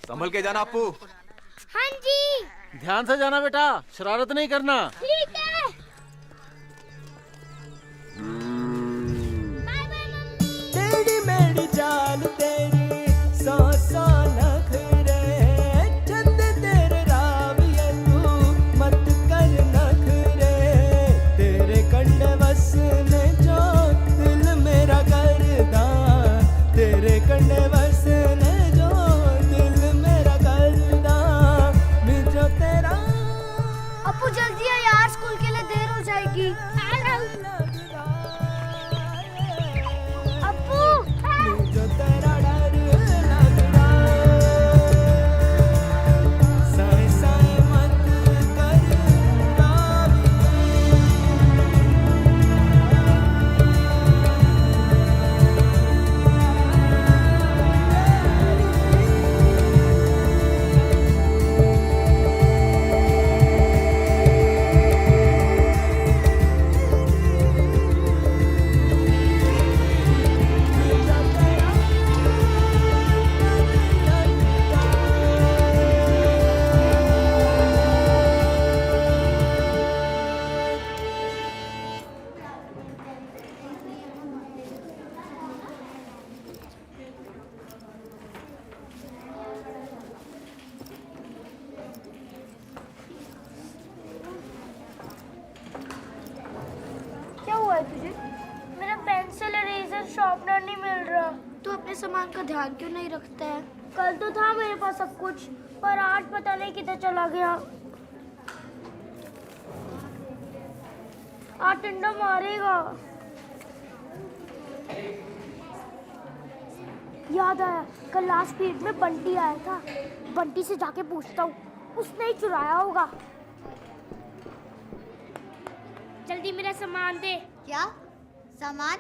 संभल के जाना अप्पू। हाँ जी। ध्यान से जाना बेटा, शरारत नहीं करना। ठीक है। Bye bye mummy. तेरी मेरी चाल तेरी सौ सौ नखरे, चंद तेरे राविया तू मत कर नखरे, तेरे कंडे वसने जो दिल मेरा करदा, तेरे कंडे वसने जो दिल मेरा करदा, मिजो तेरा। अप्पू जल्दी आ यार, स्कूल के लिए देर हो जाएगी। अप्पू जो तेरा डर लगदा, साए साए मत कर रावी। क्या हुआ है तुझे? मेरा पेंसिल, इरेजर, शार्पनर नहीं मिल रहा। तू अपने सामान का ध्यान क्यों नहीं रखता है? कल तो था मेरे पास सब कुछ, पर आज पता नहीं किधर चला गया। आज डंडा मारेगा। याद आया, कल लास्ट पीरियड में बंटी आया था। बंटी से जाके पूछता हूँ, उसने ही चुराया होगा। जल्दी मेरा सामान दे। क्या सामान?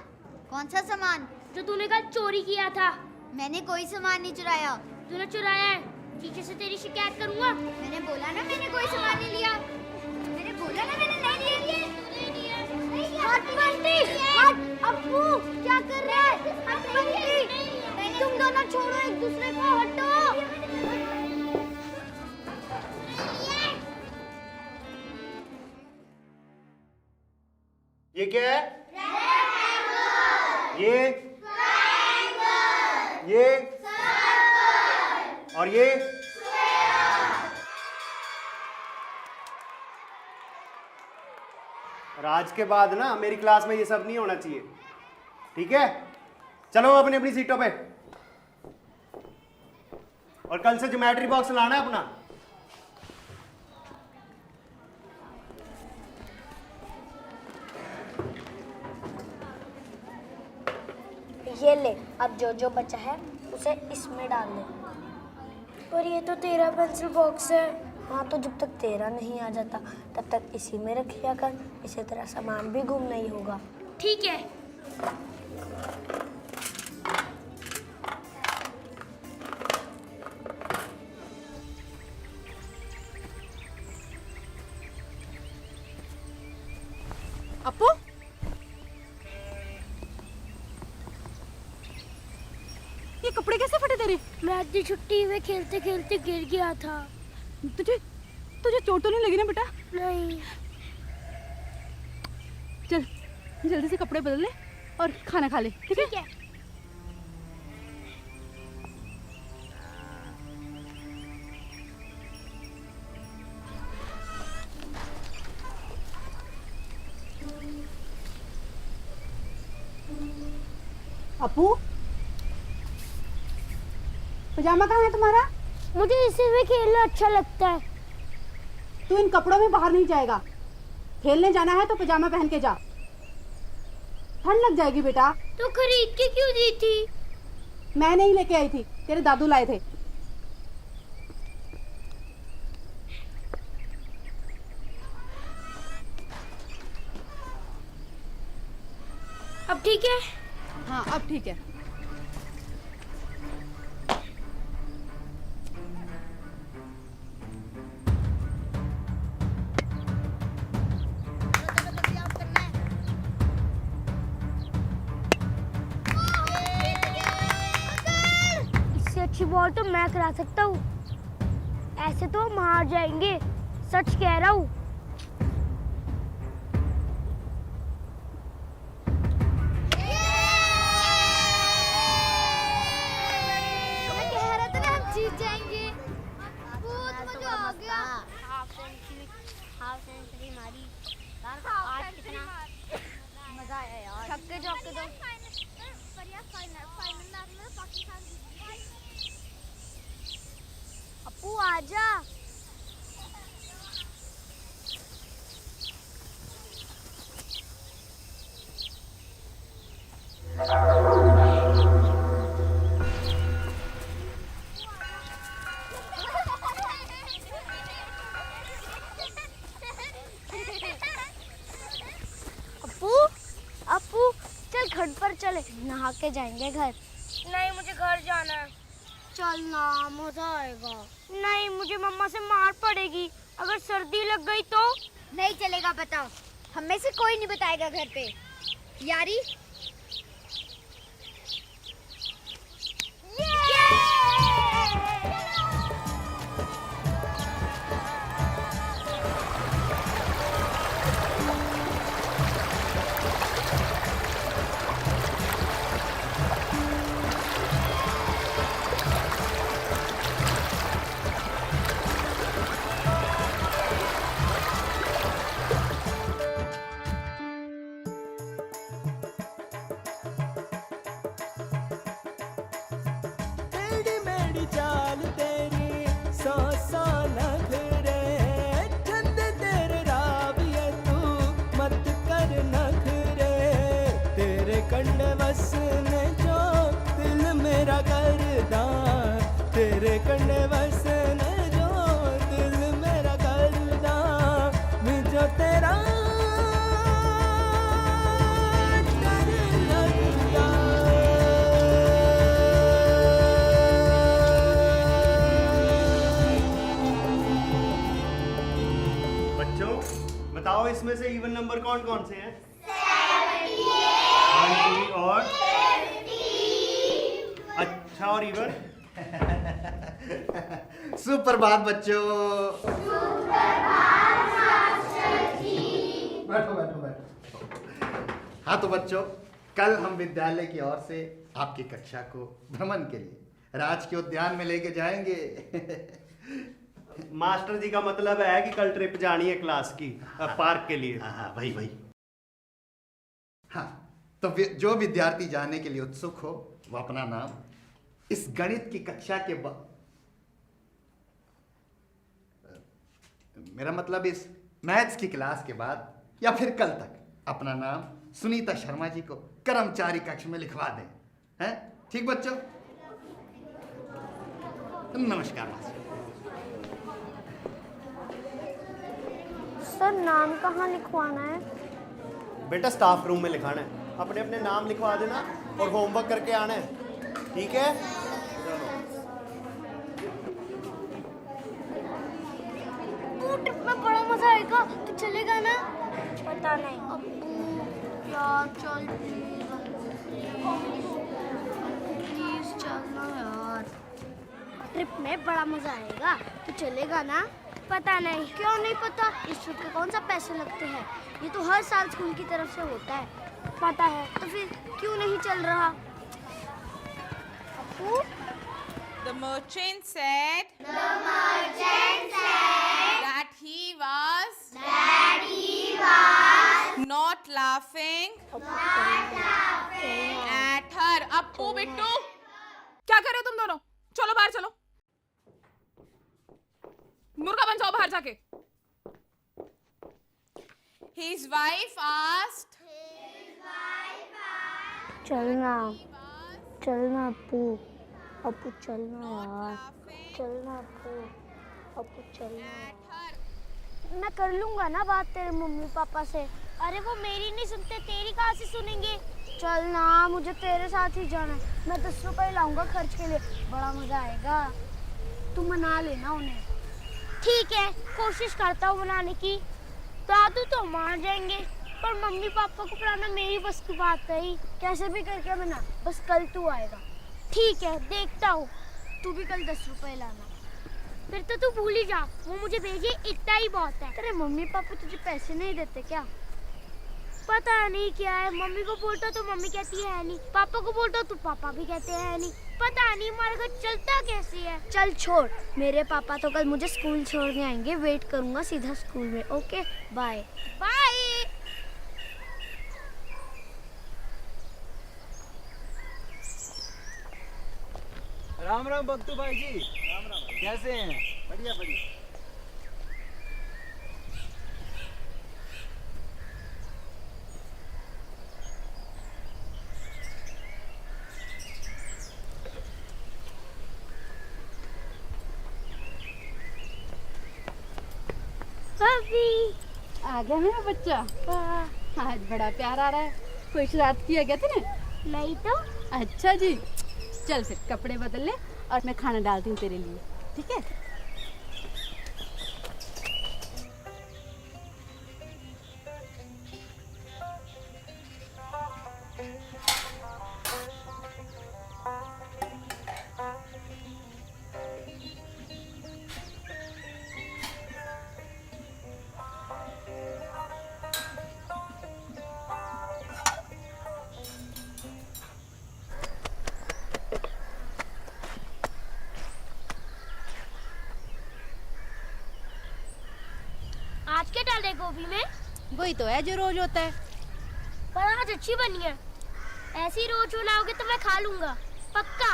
कौन सा सामान? जो तूने कल चोरी किया था। मैंने कोई सामान नहीं चुराया। तूने चुराया है, टीचर से तेरी शिकायत करूंगा। मैंने बोला ना मैंने कोई सामान नहीं लिया। मैंने बोला ना मैंने नहीं लिया। हट बंटी, हट। अप्पू क्या कर रहे हैं? हट बंटी, तुम दोनों छोड़ो एक दूसरे को, हटो। ये क्या है? ये और ये और आज के बाद ना मेरी क्लास में ये सब नहीं होना चाहिए, ठीक है? चलो अपनी अपनी सीटों पे। और कल से ज्योमेट्री बॉक्स लाना है अपना। ये ले, अब जो जो बचा है उसे इसमें डाल दे। पर ये तो तेरा पेंसिल बॉक्स है। हाँ, तो जब तक तेरा नहीं आ जाता तब तक इसी में रख लिया कर, इससे तेरा सामान भी गुम नहीं होगा। ठीक है। अप्पू, ये कपड़े कैसे फटे तेरे? मैं आधी छुट्टी में खेलते खेलते गिर गया था। तुझे तुझे चोट तो नहीं लगी ना बेटा? नहीं। चल जल्दी से कपड़े बदल ले और खाना खा ले, ठीक है? अप्पू, पजामा कहाँ है तुम्हारा? मुझे इसी में खेलना अच्छा लगता है। तू इन कपड़ों में बाहर नहीं जाएगा। खेलने जाना है तो पजामा पहन के जा, ठंड लग जाएगी बेटा। तो खरीद के क्यों दी थी? मैं नहीं लेके आई थी, तेरे दादू लाए थे। अब ठीक है? हाँ अब ठीक है। अच्छी बॉल तो मैं करा सकता हूँ। ऐसे तो हम हार जाएंगे, सच कह रहा हूँ। मैं कह रहा था ना हम जीत जाएंगे। बहुत मजा आ गया। हाफ सेंचुरी मारी आज कितना मजा आया यार। छक्के चौके दो। पर यार फाइनल मैच में पाकिस्तान जीत गई। अपू आजा। अपू अपू चल घर पर चले, नहा के जाएंगे घर। नहीं मुझे घर जाना है। चल ना, मजा आएगा। नहीं मुझे मम्मा से मार पड़ेगी, अगर सर्दी लग गई तो। नहीं चलेगा, बताओ। हम में से कोई नहीं बताएगा घर पे। यारी टेढ़ी मेढ़ी चाल तेरी सौ सौ नखरे चंद तेरे राबिया तू मत कर नखरे तेरे कंडे वसने जो दिल मेरा करदा तेरे कंडे वसने जो दिल मेरा करदा मुझे तेरा डर लगदा। बच्चों बताओ इसमें से इवन नंबर कौन कौन से हैं? 20 और 50। अच्छा, और इवन? सुप्रभात बच्चों। बैठो बैठो बैठो। हाँ तो बच्चों, कल हम विद्यालय की ओर से आपकी कक्षा को भ्रमण के लिए राज के उद्यान में लेके जाएंगे। मास्टर जी का मतलब है कि कल ट्रिप जानी है क्लास की पार्क के लिए। हाँ वही वही। हाँ तो जो विद्यार्थी जाने के लिए उत्सुक हो वो अपना नाम इस गणित की कक्षा के मेरा मतलब इस मैथ्स की क्लास के बाद या फिर कल तक अपना नाम सुनीता शर्मा जी को कर्मचारी कक्ष में लिखवा दें। हैं? ठीक बच्चों? नमस्कार मास्टर। सर नाम कहाँ लिखवाना है? बेटा स्टाफ रूम में लिखाना है, अपने अपने नाम लिखवा देना और होमवर्क करके आना है, ठीक है? ट्रिप में बड़ा मजा आएगा, तो चलेगा ना? पता नहीं। अब्बू यार चल प्लीज चलना यार। ट्रिप में बड़ा मजा आएगा, तो चलेगा ना? पता नहीं। क्यों नहीं पता? इस ट्रिप के कौन सा पैसे लगते हैं? ये तो हर साल स्कूल की तरफ से होता है। पता है, तो फिर क्यों नहीं चल रहा? अब्बू The merchant said that he was not laughing at her. Appu Bittu क्या कर रहे हो तुम दोनों? चलो बाहर चलो, मुर्गा बन जाओ बाहर जाके। His wife asked. चलना चलना अप्पू, अप्पू चलना यार, चलना अप्पू चलना। मैं कर लूंगा ना बात तेरे मम्मी पापा से। अरे वो मेरी नहीं सुनते, तेरी कहाँ से सुनेंगे? चलना, मुझे तेरे साथ ही जाना है। मैं 10 रुपए लाऊंगा खर्च के लिए, बड़ा मजा आएगा। तू मना लेना उन्हें। ठीक है, कोशिश करता हूँ मनाने की। दादू तो मान जाएंगे, पर मम्मी पापा को पढ़ाना मेरी बस की बात नहीं। कैसे भी करके मना, बस कल तू आएगा। ठीक है, देखता हूँ। तू भी कल 10 रुपए लाना। फिर तो तू भूल ही जा, वो मुझे भेजे इतना ही बहुत है। तेरे मम्मी पापा तुझे पैसे नहीं देते क्या? पता नहीं क्या है, मम्मी को बोलता तो मम्मी कहती है नहीं, पापा को बोलता तो पापा भी कहते हैं नहीं। पता नहीं हमारा घर चलता कैसे है। चल छोड़, मेरे पापा तो कल मुझे स्कूल छोड़ने आएंगे, वेट करूंगा सीधा स्कूल में। Okay bye bye. Ram Ram Baktu भाई जी। राम राम। कैसे हैं? बढ़िया बढ़िया। भाभी आ गया मेरा बच्चा। आज बड़ा प्यार आ रहा है। कोई शरारत किया क्या तूने? नहीं तो। अच्छा जी, चल फिर कपड़े बदल ले और मैं खाना डालती हूँ तेरे लिए, ठीक है? आज क्या डाले गोभी में? वही तो है जो रोज होता है। पर आज अच्छी बनी है। ऐसी रोज बनाओगे तो मैं खा लूंगा, पक्का।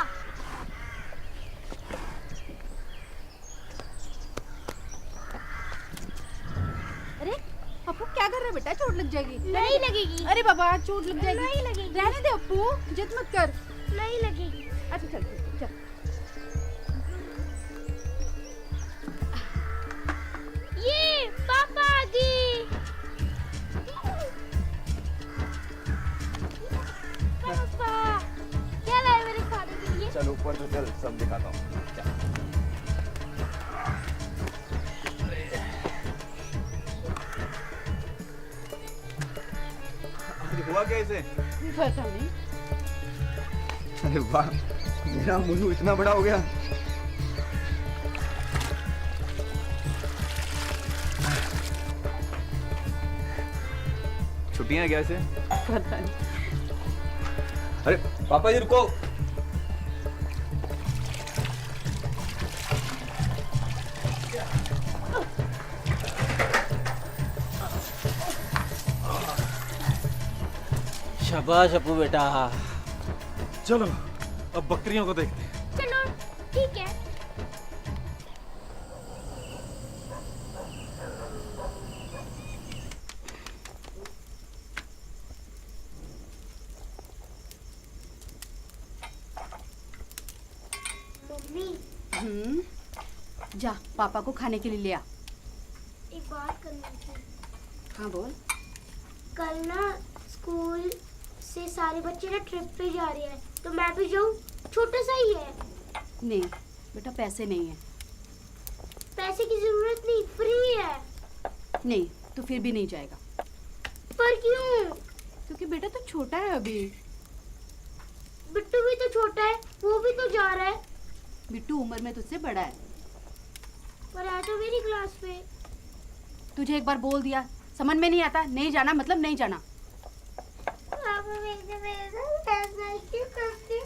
अरे अपू क्या कर रहा है बेटा? चोट लग जाएगी। नहीं लगेगी। अरे बाबा चोट लग जाएगी। नहीं लगेगी। रहने दे अपू, जिद मत कर। नहीं लगेगी। अच्छा चल चल। ये पापा आ गए। पापा क्या लाए मेरे खाने के लिए? चल ऊपर तो चल, सब दिखाता हूँ। हुआ क्या इसे? पता नहीं। अरे वाह, मेरा मुन्नू इतना बड़ा हो गया। छुट्टियां हैं क्या इसे? पता नहीं। अरे पापा जी रुको। शाबाश अपू बेटा। चलो अब बकरियों को देखते हैं। चलो ठीक है। मम्मी जा पापा को खाने के लिए ले आ। एक बात करनी थी। हाँ बोल। कल ना स्कूल से सारे बच्चे ना ट्रिप पे जा रहे हैं, तो मैं भी जाऊँ? छोटा सा ही है। नहीं बेटा, पैसे नहीं है। पैसे की जरूरत नहीं, फ्री है। नहीं तो फिर भी नहीं जाएगा। पर क्यों? क्योंकि बेटा तो छोटा है अभी। बिट्टू भी तो छोटा है, वो भी तो जा रहा है। बिट्टू उम्र में तुझसे बड़ा है। पर है तो मेरी क्लास पे। तुझे एक बार बोल दिया, समझ में नहीं आता? नहीं जाना मतलब नहीं जाना। पापा मेरे साथ ऐसा क्यों करते?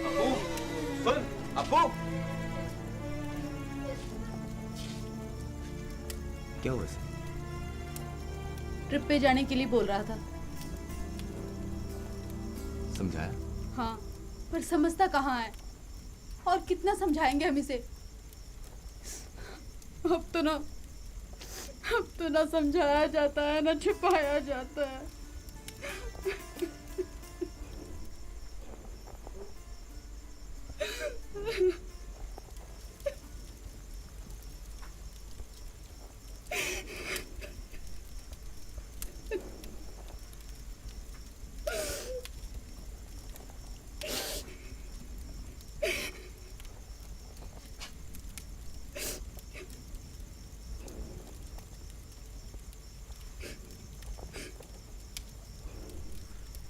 अपू सुन, अपू क्या हुआ इसे? ट्रिप पे जाने के लिए बोल रहा था। समझाया? हाँ, पर समझता कहाँ है? और कितना समझाएंगे हम इसे? अब तो ना समझाया जाता है ना छुपाया जाता है।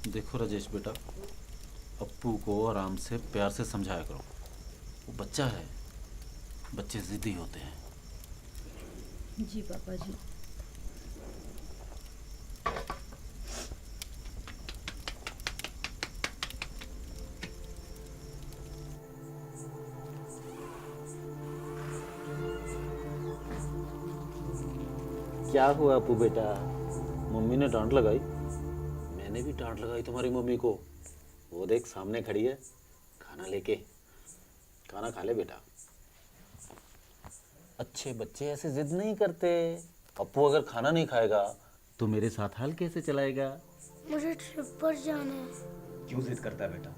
देखो राजेश बेटा, अप्पू को आराम से प्यार से समझाया करो, वो बच्चा है, बच्चे जिद्दी होते हैं। जी पापा जी। क्या हुआ अप्पू बेटा? मम्मी ने डांट लगाई? मैंने भी डांट लगाई तुम्हारी मम्मी को। वो देख सामने खड़ी है, खाना लेके। खाना खा ले बेटा। अच्छे बच्चे ऐसे जिद नहीं करते। अप्पू अगर खाना नहीं खाएगा तो मेरे साथ हाल कैसे चलाएगा? मुझे ट्रिप पर जाना है। क्यों जिद करता है बेटा?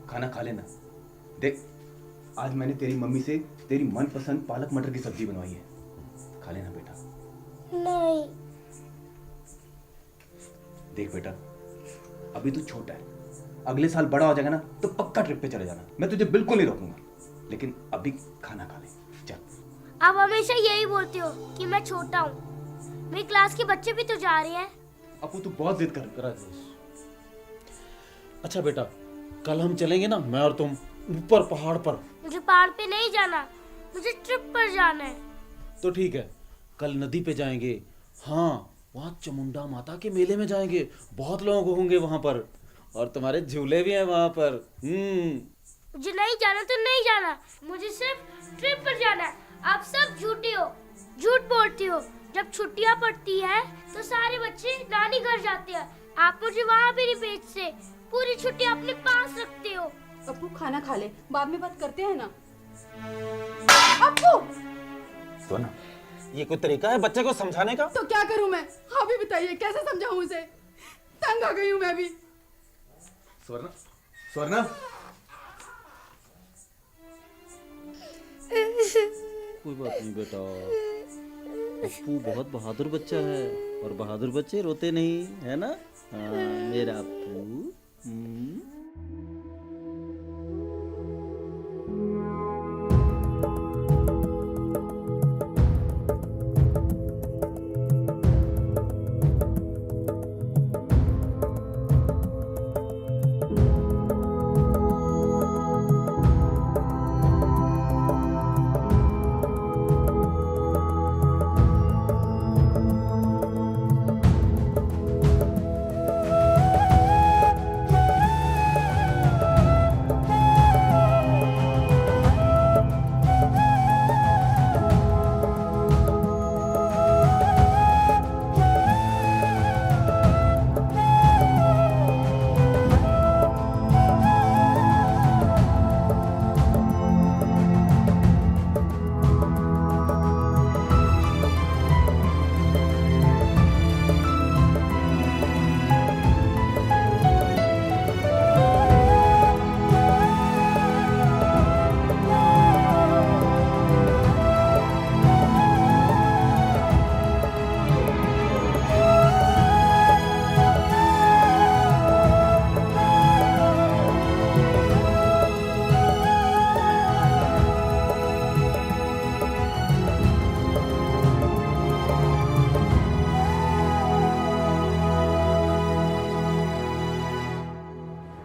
खाना खा लेना। देख, आज मैंने तेरी मम्मी से तेरी मनपसंद पालक मटर की सब्जी बनवाई है, खा लेना बेटा। नहीं। देख बेटा, अभी तू छोटा है, अगले साल बड़ा हो जाएगा ना तो पक्का ट्रिप पे चले जाना, मैं तुझे बिल्कुल नहीं रोकूंगा, लेकिन अभी खाना खा ले, चल। आप हमेशा यही बोलते हो कि मैं छोटा हूँ। मेरी क्लास के बच्चे भी तो जा रहे हैं। अपू तू बहुत जिद कर। राजेश, अच्छा बेटा, कल हम चलेंगे ना, मैं और तुम, ऊपर पहाड़ पर। मुझे पहाड़ पे नहीं जाना, मुझे ट्रिप पर जाना है। तो ठीक है, कल नदी पे जाएंगे। हाँ, वहाँ चामुंडा माता के मेले में जाएंगे, बहुत लोग होंगे वहाँ पर, और तुम्हारे झूले भी हैं वहाँ पर। मुझे नहीं जाना तो नहीं जाना, मुझे सिर्फ ट्रिप पर जाना है। आप सब झूठे हो, झूठ बोलते हो। जब छुट्टियाँ पड़ती है तो सारे बच्चे नानी घर जाते हैं, आप मुझे वहाँ भी नहीं भेजते। पूरी छुट्टी अपने पास रखते हो। अप्पू खाना खा ले, बाद में बात करते हैं ना। अप्पू! सोना, ये कोई तरीका है बच्चे को समझाने का? तो क्या करूं मैं? हाँ भी बताइए, कैसे समझाऊं उसे? तंग आ गई हूं मैं भी। स्वर्णा, स्वर्णा, कोई बात नहीं बेटा, अप्पू बहुत बहादुर बच्चा है, और बहादुर बच्चे रोते नहीं, है ना? हाँ, मेरा Appu.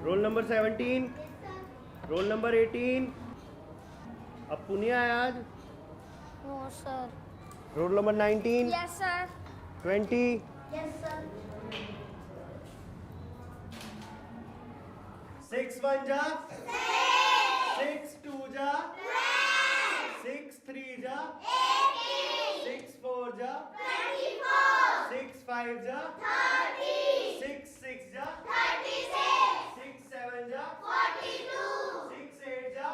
Roll number 17, roll number 18। Appu नहीं आया आज? No sir. Roll number 19, yes sir. 20। Yes sir. 6 1 जा, 6 2 जा, 6 3 जा, 6 4 जा, 6 5 जा, 6 6 जा, 6 7 जा, 6 8 जा,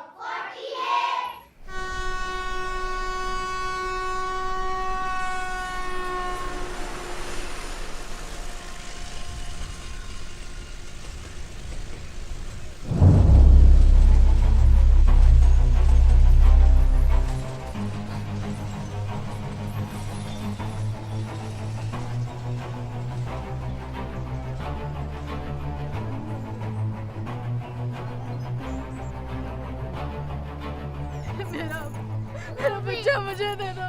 मेरा बच्चा मुझे दे दो,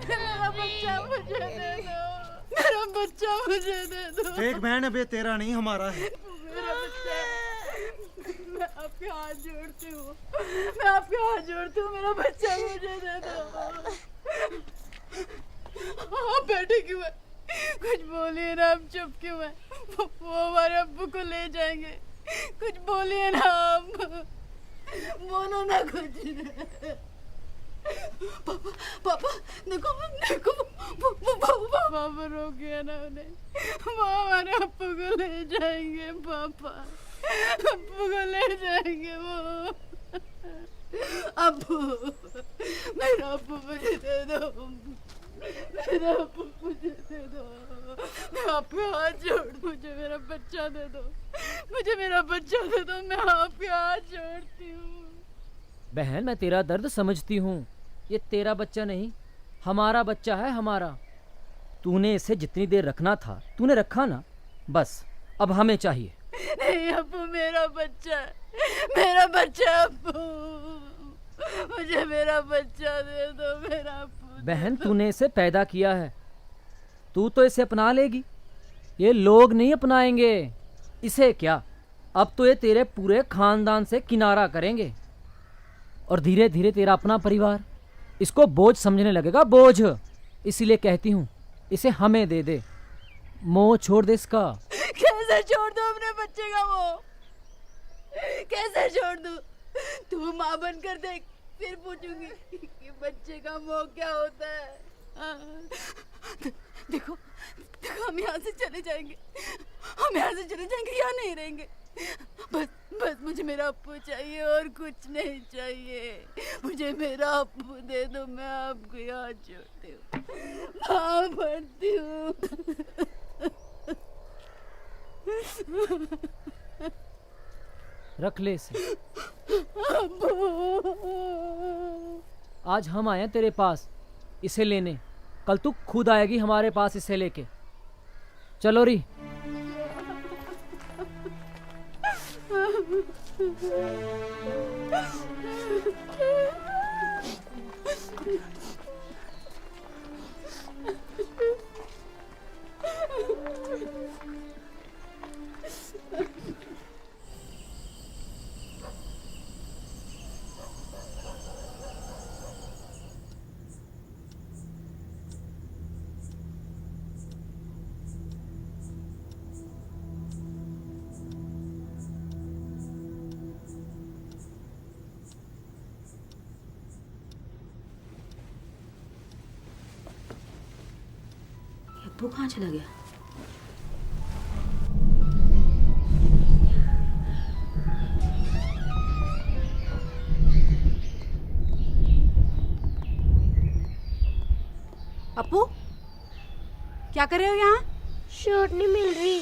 मेरा बच्चा मुझे दे दो, मेरा बच्चा मुझे दे दो। एक बहन है बे, तेरा नहीं हमारा है। मेरा बच्चा, आपके हाथ जोड़ती हूँ, मैं आपके हाथ जोड़ती हूँ, मेरा बच्चा मुझे दे दो। आप बैठे क्यों है? कुछ बोलिए ना, आप चुप क्यों है? वो हमारे अब्बू को ले जाएंगे, कुछ बोलिए ना आप, बोलो ना कुछ। पापा पापा देखो देखो, पापा रोक गया ना उन्हें, वो हमारे अब्बू को ले जाएंगे, पापा अब्बू को ले जाएंगे वो। अब्बू, मेरा अब्बू मुझे दे दो, मेरा अब्बू मुझे दे दो, मैं आपके हाथ जोड़, मुझे मेरा बच्चा दे दो, मुझे मेरा बच्चा दे दो, मैं आपके हाथ जोड़ती हूँ। बहन मैं तेरा दर्द समझती हूँ, ये तेरा बच्चा नहीं हमारा बच्चा है, हमारा। तूने इसे जितनी देर रखना था तूने रखा ना, बस अब हमें चाहिए। नहीं अब्बू, मेरा बच्चा है, मेरा बच्चा अब्बू, मुझे मेरा बच्चा दे दो, मेरा अब्बू। बहन तूने इसे पैदा किया है, तू तो इसे अपना लेगी, ये लोग नहीं अपनाएंगे इसे। क्या अब तो ये तेरे पूरे खानदान से किनारा करेंगे और धीरे धीरे तेरा अपना परिवार इसको बोझ समझने लगेगा, बोझ। इसीलिए कहती हूँ इसे हमें दे दे, मोह छोड़ दे इसका। कैसे छोड़ दूं अपने बच्चे का मोह, कैसे छोड़ दूं? तू माँ बनकर देख, फिर पूछूंगी कि बच्चे का मोह क्या होता है। देखो देखो, हम यहाँ से चले जाएंगे, हम यहाँ से चले जाएंगे, यहाँ नहीं रहेंगे। बस बस मुझे मेरा अप्पू चाहिए और कुछ नहीं चाहिए, मुझे मेरा अप्पू दे दो, मैं आपको यहाँ छोड़ती हूँ, हाँ भरती हूँ। रख ले इसे। आज हम आए हैं तेरे पास इसे लेने, कल तू खुद आएगी हमारे पास इसे लेके। चलो री। अप्पू कहाँ चला गया? अप्पू क्या कर रहे हो यहाँ? शर्ट नहीं मिल रही।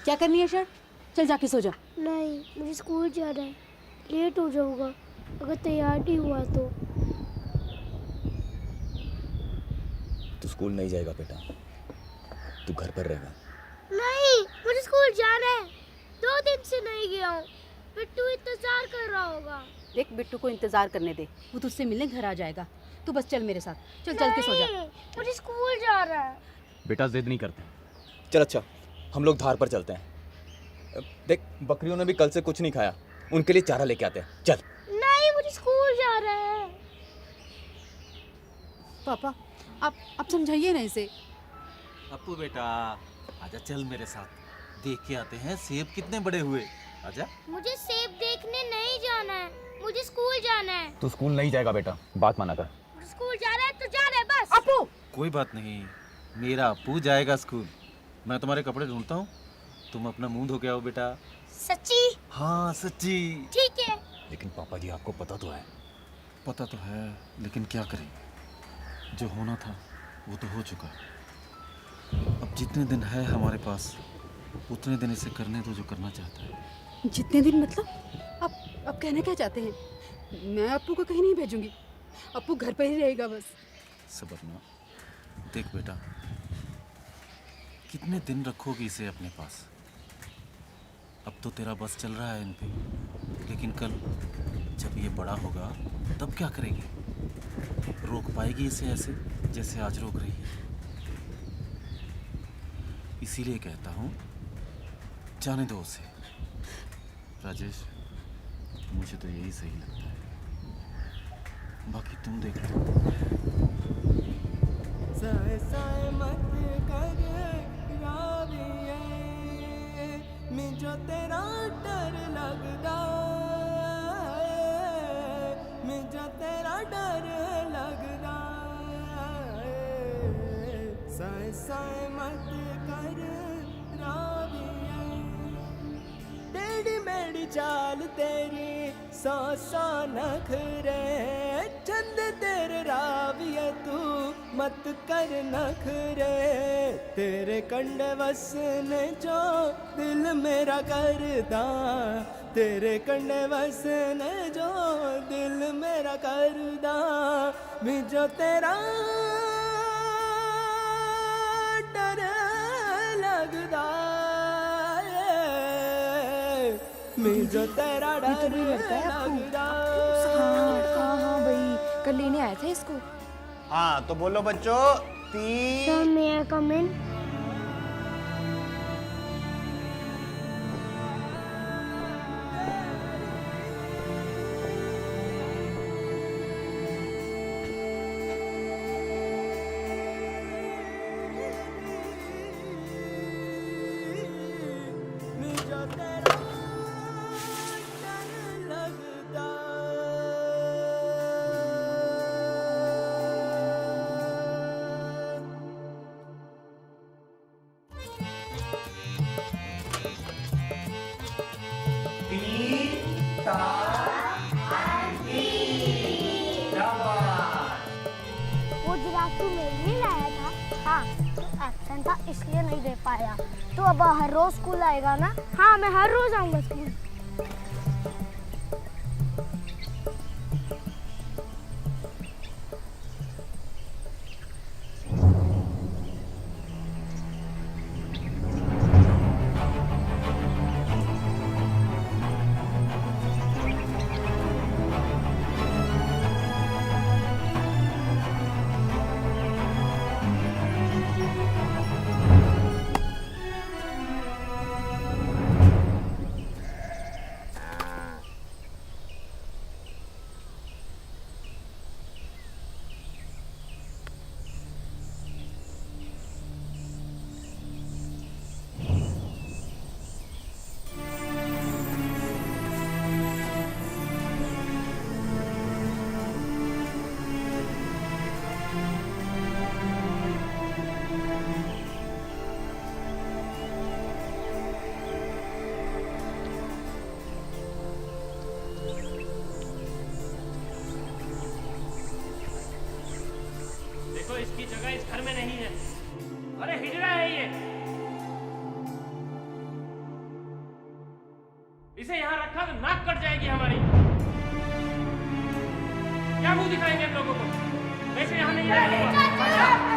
क्या करनी है शर्ट? चल जाके सो जा। नहीं, मुझे स्कूल जाना है, लेट हो जाऊंगा अगर तैयार नहीं हुआ तो। तू स्कूल नहीं जाएगा बेटा, तू घर पर रहेगा। नहीं, मुझे स्कूल जाना है, 2 दिन से नहीं गया हूँ। बिट्टू इंतजार कर रहा होगा। देख बिट्टू को इंतजार करने दे, वो तुझसे मिलने घर आ जाएगा। तू बस चल मेरे साथ, चल चल के सो जा। नहीं, मुझे स्कूल जा रहा है। बेटा जिद नहीं करते। चल अच्छा, हम लोग धार पर चलते हैं। देख बकरियों ने भी कल से कुछ नहीं खाया, उनके लिए चारा लेके आते हैं। चल। नहीं, मुझे स्कूल जा रहा है। पापा आप समझाइए ना इसे। अप्पू बेटा आजा, चल मेरे साथ, देख के आते हैं सेब कितने बड़े हुए। आजा। मुझे सेब देखने नहीं जाना है, मुझे स्कूल जाना है। तू स्कूल नहीं जाएगा बेटा, बात माना कर। मुझे स्कूल जाना है तो जाना है बस। अप्पू कोई बात नहीं, मेरा अप्पू जाएगा स्कूल। मैं तुम्हारे कपड़े ढूंढता हूँ, तुम अपना मुंह धो के आओ बेटा। सच्ची? हाँ सच्ची। ठीक है। लेकिन पापा जी आपको पता तो है। पता तो है, लेकिन क्या करें, जो होना था वो तो हो चुका। अब जितने दिन है हमारे पास उतने दिन इसे करने दो जो करना चाहता है। जितने दिन मतलब? आप कहना क्या चाहते हैं? मैं अप्पू को कहीं नहीं भेजूंगी, अप्पू घर पर ही रहेगा बस। सबरना, देख बेटा, कितने दिन रखोगी इसे अपने पास? अब तो तेरा बस चल रहा है इन पे, लेकिन कल जब ये बड़ा होगा तब क्या करेगी? रोक पाएगी इसे ऐसे जैसे आज रोक रही है? इसीलिए कहता हूँ जाने दो उसे। राजेश, मुझे तो यही सही लगता है, बाकी तुम देखो। साए साए मत कर राविए, मुझे तेरा डर लगदा, मुझे तेरा डर लगदा। साए साए मत कर राविए, टेढ़ी मेढ़ी चाल तेरी, सौ सौ नखरे, चंद तेरे राविए तू मत कर नखरे। तेरे कंडे वसने जो दिल मेरा करदा, तेरे कंडे वसने जो दिल मेरा करदा। मुझे तेरा डर लगदा, मुझे तेरा डर लगदा। हाँ भाई, कल लेने आए थे इसको। हाँ तो बोलो बच्चों, 3 Sir, may I come in? मुझे तेरा डर लगदा। वो जिराफ तू मेरे लिए लाया था। हाँ, तू एब्सेंट था इसलिए नहीं दे पाया। तू अब हर रोज स्कूल आएगा ना? हाँ, मैं हर रोज आऊंगा स्कूल। देखो इसकी जगह इस घर में नहीं है। अरे हिजड़ा है ये। इसे यहाँ रखा तो नाक कट जाएगी हमारी। क्या मुंह दिखाएंगे हम लोगों को? वैसे यहाँ नहीं रहने दूंगा।